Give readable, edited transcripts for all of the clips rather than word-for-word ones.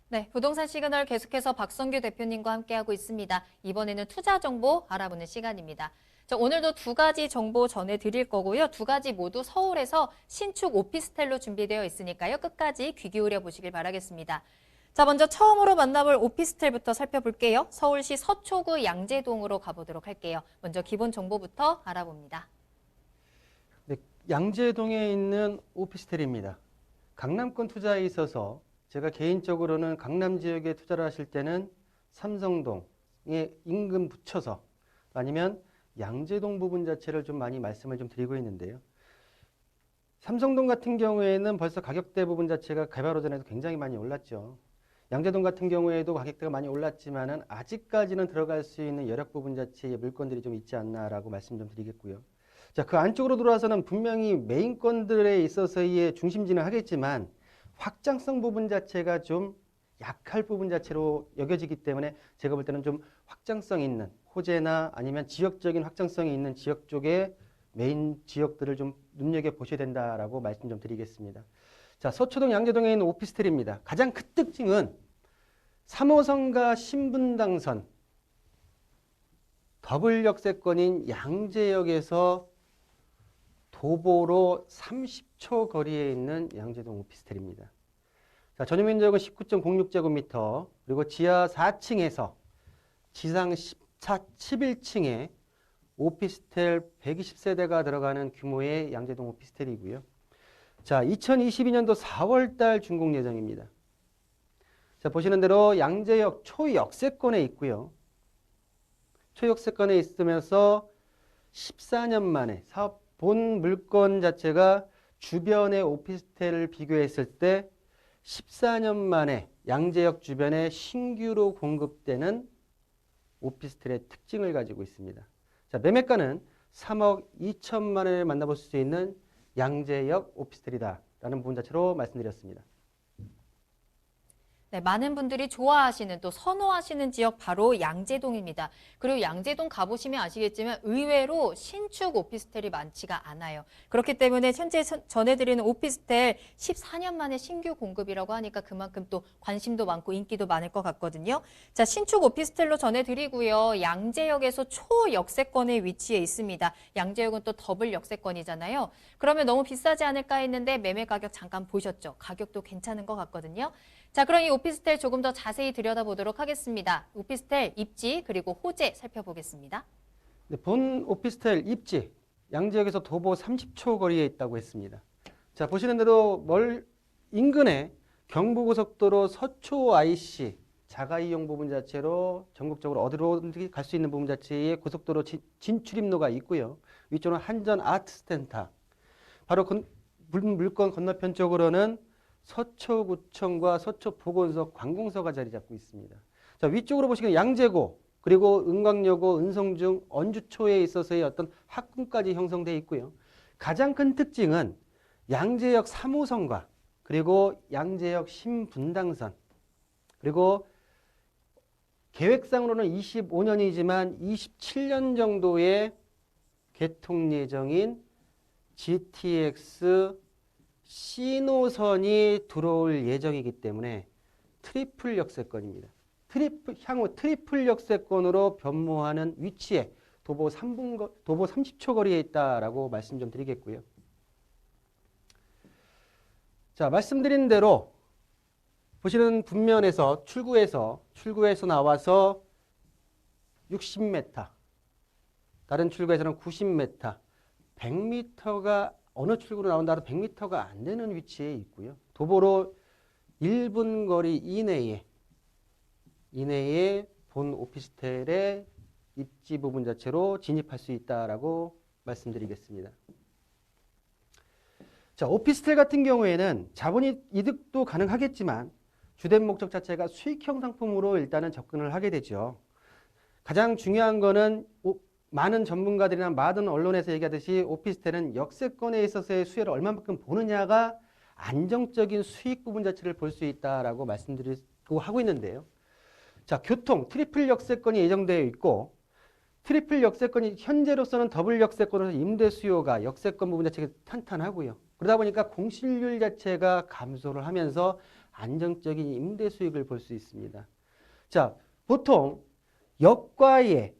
네, 부동산 시그널 계속해서 박성규 대표님과 함께하고 있습니다. 이번에는 투자 정보 알아보는 시간입니다. 자, 오늘도 두 가지 정보 전해드릴 거고요. 두 가지 모두 서울에서 신축 오피스텔로 준비되어 있으니까요. 끝까지 귀 기울여 보시길 바라겠습니다. 자, 먼저 처음으로 만나볼 오피스텔부터 살펴볼게요. 서울시 서초구 양재동으로 가보도록 할게요. 먼저 기본 정보부터 알아봅니다. 네, 양재동에 있는 오피스텔입니다. 강남권 투자에 있어서 제가 개인적으로는 강남 지역에 투자를 하실 때는 삼성동에 인근 붙여서 아니면 양재동 부분 자체를 좀 많이 말씀을 좀 드리고 있는데요. 삼성동 같은 경우에는 벌써 가격대 부분 자체가 개발 호전에서 굉장히 많이 올랐죠. 양재동 같은 경우에도 가격대가 많이 올랐지만은 아직까지는 들어갈 수 있는 여력 부분 자체의 물건들이 좀 있지 않나라고 말씀 좀 드리겠고요. 자, 그 안쪽으로 들어와서는 분명히 메인건들에 있어서의 중심지는 하겠지만 확장성 부분 자체가 좀 약할 부분 자체로 여겨지기 때문에 제가 볼 때는 좀 확장성 있는 호재나 아니면 지역적인 확장성이 있는 지역 쪽에 메인 지역들을 좀 눈여겨보셔야 된다라고 말씀 좀 드리겠습니다. 자, 서초동 양재동에 있는 오피스텔입니다. 가장 큰 특징은 3호선과 신분당선 더블 역세권인 양재역에서 도보로 30초 거리에 있는 양재동 오피스텔입니다. 자, 전용 면적은 19.06제곱미터, 그리고 지하 4층에서 지상 11층에 오피스텔 120세대가 들어가는 규모의 양재동 오피스텔이고요. 자, 2022년도 4월달 준공 예정입니다. 자, 보시는 대로 양재역 초역세권에 있고요. 초역세권에 있으면서 14년 만에 사업 본 물건 자체가 주변의 오피스텔을 비교했을 때 14년 만에 양재역 주변에 신규로 공급되는 오피스텔의 특징을 가지고 있습니다. 자, 매매가는 3억 2천만 원을 만나볼 수 있는 양재역 오피스텔이다라는 부분 자체로 말씀드렸습니다. 네, 많은 분들이 좋아하시는 또 선호하시는 지역 바로 양재동입니다. 그리고 양재동 가보시면 아시겠지만 의외로 신축 오피스텔이 많지가 않아요. 그렇기 때문에 현재 전해드리는 오피스텔 14년 만에 신규 공급이라고 하니까 그만큼 또 관심도 많고 인기도 많을 것 같거든요. 자, 신축 오피스텔로 전해드리고요. 양재역에서 초역세권에 위치해 있습니다. 양재역은 또 더블 역세권이잖아요. 그러면 너무 비싸지 않을까 했는데 매매 가격 잠깐 보셨죠? 가격도 괜찮은 것 같거든요. 자, 그럼 이 오피스텔 조금 더 자세히 들여다보도록 하겠습니다. 오피스텔 입지 그리고 호재 살펴보겠습니다. 네, 본 오피스텔 입지 양재역에서 도보 30초 거리에 있다고 했습니다. 자, 보시는 대로 인근에 경부고속도로 서초 IC 자가 이용 부분 자체로 전국적으로 어디로든지 갈 수 있는 부분 자체에 고속도로 진출입로가 있고요. 위쪽으로는 한전 아트센터, 바로 물건 건너편 쪽으로는 서초구청과 서초보건소, 관공서가 자리 잡고 있습니다. 자, 위쪽으로 보시면 양재고, 그리고 은광여고, 은성중, 언주초에 있어서의 어떤 학군까지 형성되어 있고요. 가장 큰 특징은 양재역 3호선과 그리고 양재역 신분당선, 그리고 계획상으로는 25년이지만 27년 정도의 개통 예정인 GTX C노선이 들어올 예정이기 때문에 트리플 역세권입니다. 향후 트리플 역세권으로 변모하는 위치에 도보 30초 거리에 있다라고 말씀 좀 드리겠고요. 자, 말씀드린 대로 보시는 분면에서 출구에서 나와서 60m, 다른 출구에서는 90m, 100m가 어느 출구로 나온다 해도 100m가 안 되는 위치에 있고요. 도보로 1분 거리 이내에 본 오피스텔의 입지 부분 자체로 진입할 수 있다라고 말씀드리겠습니다. 자, 오피스텔 같은 경우에는 자본이득도 가능하겠지만 주된 목적 자체가 수익형 상품으로 일단은 접근을 하게 되죠. 가장 중요한 거는 많은 전문가들이나 많은 언론에서 얘기하듯이 오피스텔은 역세권에 있어서의 수혜를 얼마만큼 보느냐가 안정적인 수익 부분 자체를 볼 수 있다라고 말씀드리고 하고 있는데요. 자, 교통 트리플 역세권이 예정되어 있고, 트리플 역세권이 현재로서는 더블 역세권으로서 임대 수요가 역세권 부분 자체가 탄탄하고요. 그러다 보니까 공실률 자체가 감소를 하면서 안정적인 임대 수익을 볼 수 있습니다. 자, 보통 역과의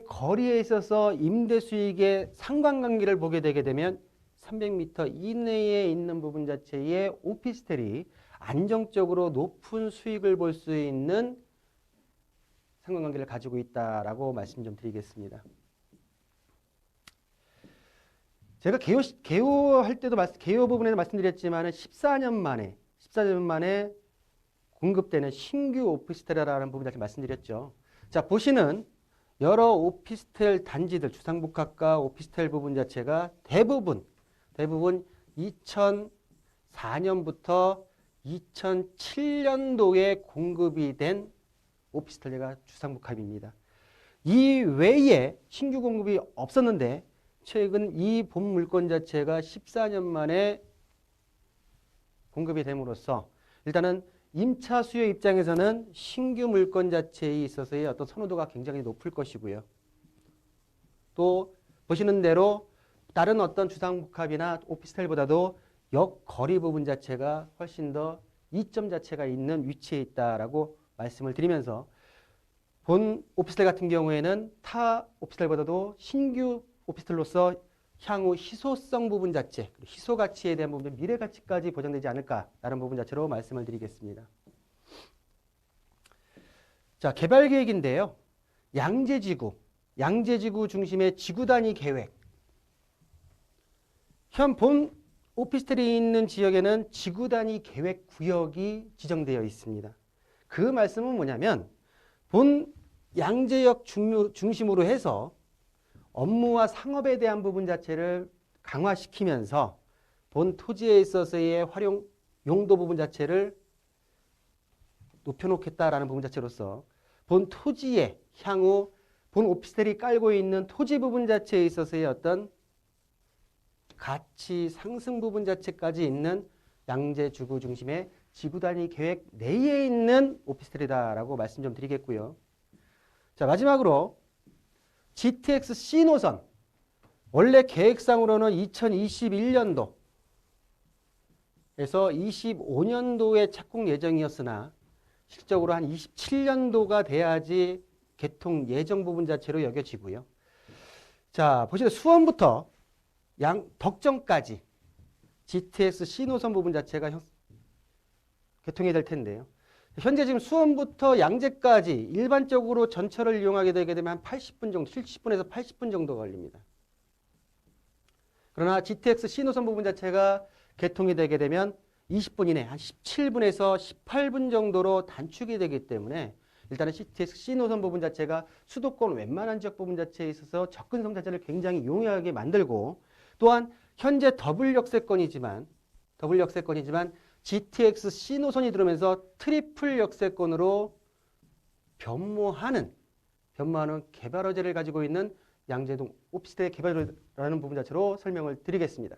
거리에 있어서 임대 수익의 상관관계를 보게 되게 되면 300m 이내에 있는 부분 자체의 오피스텔이 안정적으로 높은 수익을 볼 수 있는 상관관계를 가지고 있다라고 말씀 좀 드리겠습니다. 제가 개요할 때도 개요 부분에서 말씀드렸지만 14년 만에 공급되는 신규 오피스텔이라는 부분 자체 말씀드렸죠. 자, 보시는 여러 오피스텔 단지들, 주상복합과 오피스텔 부분 자체가 대부분 2004년부터 2007년도에 공급이 된 오피스텔가 주상복합입니다. 이 외에 신규 공급이 없었는데 최근 이 본 물건 자체가 14년 만에 공급이 됨으로써 일단은 임차 수요 입장에서는 신규 물건 자체에 있어서의 어떤 선호도가 굉장히 높을 것이고요. 또 보시는 대로 다른 어떤 주상복합이나 오피스텔보다도 역 거리 부분 자체가 훨씬 더 이점 자체가 있는 위치에 있다라고 말씀을 드리면서 본 오피스텔 같은 경우에는 타 오피스텔보다도 신규 오피스텔로서 향후 희소성 부분 자체, 희소 가치에 대한 부분, 미래 가치까지 보장되지 않을까라는 부분 자체로 말씀을 드리겠습니다. 자, 개발 계획인데요. 양재지구 중심의 지구 단위 계획. 현 본 오피스텔이 있는 지역에는 지구 단위 계획 구역이 지정되어 있습니다. 그 말씀은 뭐냐면 본 양재역 중심으로 해서 업무와 상업에 대한 부분 자체를 강화시키면서 본 토지에 있어서의 활용 용도 부분 자체를 높여놓겠다라는 부분 자체로서 본 토지에 향후 본 오피스텔이 깔고 있는 토지 부분 자체에 있어서의 어떤 가치 상승 부분 자체까지 있는 양재주구 중심의 지구 단위 계획 내에 있는 오피스텔이다라고 말씀 좀 드리겠고요. 자, 마지막으로 GTX C 노선. 원래 계획상으로는 2021년도에서 25년도에 착공 예정이었으나 실적으로 한 27년도가 돼야지 개통 예정 부분 자체로 여겨지고요. 자, 보시면 수원부터 덕정까지 GTX C 노선 부분 자체가 개통이 될 텐데요. 현재 지금 수원부터 양재까지 일반적으로 전철을 이용하게 되게 되면 한 80분 정도, 70분에서 80분 정도 걸립니다. 그러나 GTX C 노선 부분 자체가 개통이 되게 되면 20분 이내, 한 17분에서 18분 정도로 단축이 되기 때문에 일단은 GTX C 노선 부분 자체가 수도권 웬만한 지역 부분 자체에 있어서 접근성 자체를 굉장히 용이하게 만들고 또한 현재 더블 역세권이지만 GTX C 노선이 들어오면서 트리플 역세권으로 변모하는 개발 호재를 가지고 있는 양재동 오피스텔 개발이라는 부분 자체로 설명을 드리겠습니다.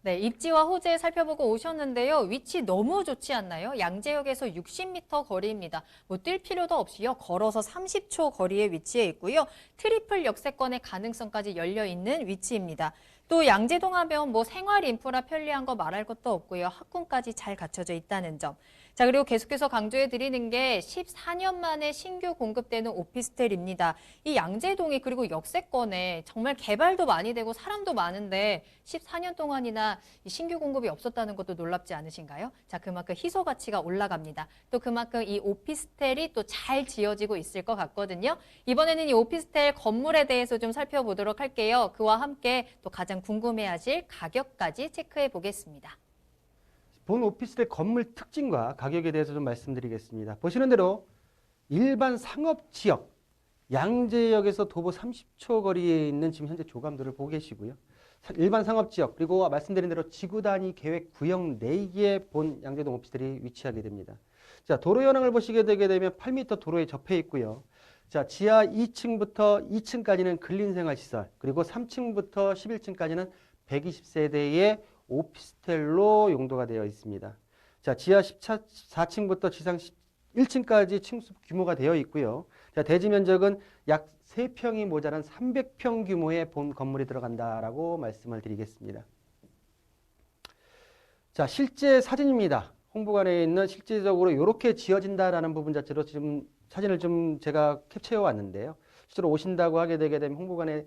네, 입지와 호재 살펴보고 오셨는데요. 위치 너무 좋지 않나요? 양재역에서 60m 거리입니다. 뭐 뛸 필요도 없이요. 걸어서 30초 거리에 위치해 있고요. 트리플 역세권의 가능성까지 열려 있는 위치입니다. 또 양재동 하면 뭐 생활 인프라 편리한 거 말할 것도 없고요. 학군까지 잘 갖춰져 있다는 점. 자, 그리고 계속해서 강조해 드리는 게 14년 만에 신규 공급되는 오피스텔입니다. 이 양재동이 그리고 역세권에 정말 개발도 많이 되고 사람도 많은데 14년 동안이나 이 신규 공급이 없었다는 것도 놀랍지 않으신가요? 자, 그만큼 희소 가치가 올라갑니다. 또 그만큼 이 오피스텔이 또 잘 지어지고 있을 것 같거든요. 이번에는 이 오피스텔 건물에 대해서 좀 살펴보도록 할게요. 그와 함께 또 가장 궁금해하실 가격까지 체크해 보겠습니다. 본 오피스텔 건물 특징과 가격에 대해서 좀 말씀드리겠습니다. 보시는 대로 일반 상업지역, 양재역에서 도보 30초 거리에 있는 지금 현재 조감도를 보고 계시고요. 일반 상업지역 그리고 말씀드린 대로 지구 단위 계획 구역 내에 본 양재동 오피스텔이 위치하게 됩니다. 자, 도로 현황을 보시게 되게 되면 8m 도로에 접해 있고요. 자, 지하 2층부터 2층까지는 근린생활시설 그리고 3층부터 11층까지는 120세대의 오피스텔로 용도가 되어 있습니다. 자, 지하 14층부터 지상 1층까지 층수 규모가 되어 있고요. 자, 대지 면적은 약 3평이 모자란 300평 규모의 본 건물이 들어간다라고 말씀을 드리겠습니다. 자, 실제 사진입니다. 홍보관에 있는 실질적으로 이렇게 지어진다라는 부분 자체로 지금 사진을 좀 제가 캡처해 왔는데요. 실제로 오신다고 하게 되게 되면 홍보관에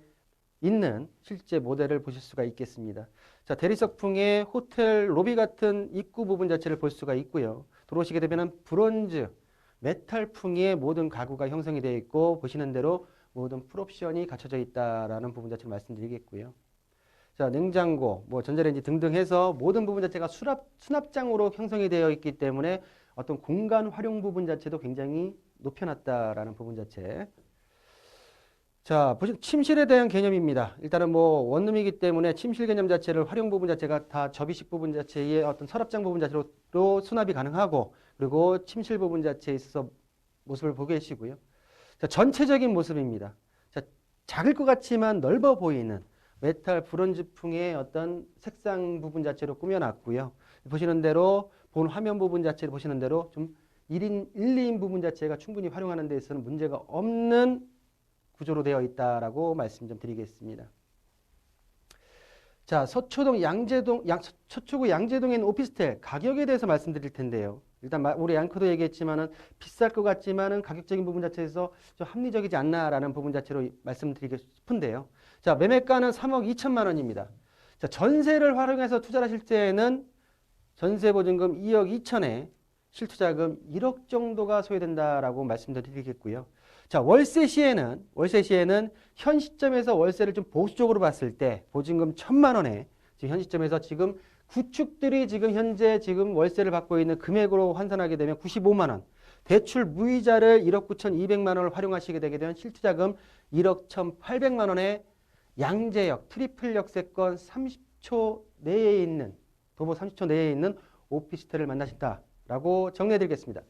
있는 실제 모델을 보실 수가 있겠습니다. 자, 대리석풍의 호텔 로비 같은 입구 부분 자체를 볼 수가 있고요. 들어오시게 되면 브론즈, 메탈풍의 모든 가구가 형성이 되어 있고 보시는 대로 모든 풀옵션이 갖춰져 있다라는 부분 자체를 말씀드리겠고요. 자, 냉장고, 뭐 전자레인지 등등 해서 모든 부분 자체가 수납장으로 형성이 되어 있기 때문에 어떤 공간 활용 부분 자체도 굉장히 높여놨다라는 부분 자체. 자, 침실에 대한 개념입니다. 일단은 뭐 원룸이기 때문에 침실 개념 자체를 활용 부분 자체가 다 접이식 부분 자체의 어떤 서랍장 부분 자체로 수납이 가능하고 그리고 침실 부분 자체에 있어서 모습을 보고 계시고요. 자, 전체적인 모습입니다. 자, 작을 것 같지만 넓어 보이는 메탈 브론즈풍의 어떤 색상 부분 자체로 꾸며놨고요. 보시는 대로 본 화면 부분 자체를 보시는 대로 좀 1인, 1, 2인 부분 자체가 충분히 활용하는 데 있어서는 문제가 없는 구조로 되어 있다라고 말씀 좀 드리겠습니다. 자, 서초구 양재동에 있는 오피스텔 가격에 대해서 말씀드릴 텐데요. 일단 우리 앵커도 얘기했지만은 비쌀 것 같지만은 가격적인 부분 자체에서 좀 합리적이지 않나라는 부분 자체로 말씀드리고 싶은데요. 자, 매매가는 3억 2천만 원입니다. 자, 전세를 활용해서 투자를 하실 때에는 전세 보증금 2억 2천에 실투자금 1억 정도가 소요된다라고 말씀드리겠고요. 자, 월세 시에는 현 시점에서 월세를 좀 보수적으로 봤을 때 보증금 1,000만 원에 지금 현 시점에서 지금 구축들이 지금 현재 지금 월세를 받고 있는 금액으로 환산하게 되면 95만 원, 대출 무이자를 1억 9,200만 원을 활용하시게 되게 되면 실투자금 1억 1,800만 원에 양재역 트리플 역세권 30초 내에 있는 도보 30초 내에 있는 오피스텔을 만나신다라고 정리해 드리겠습니다.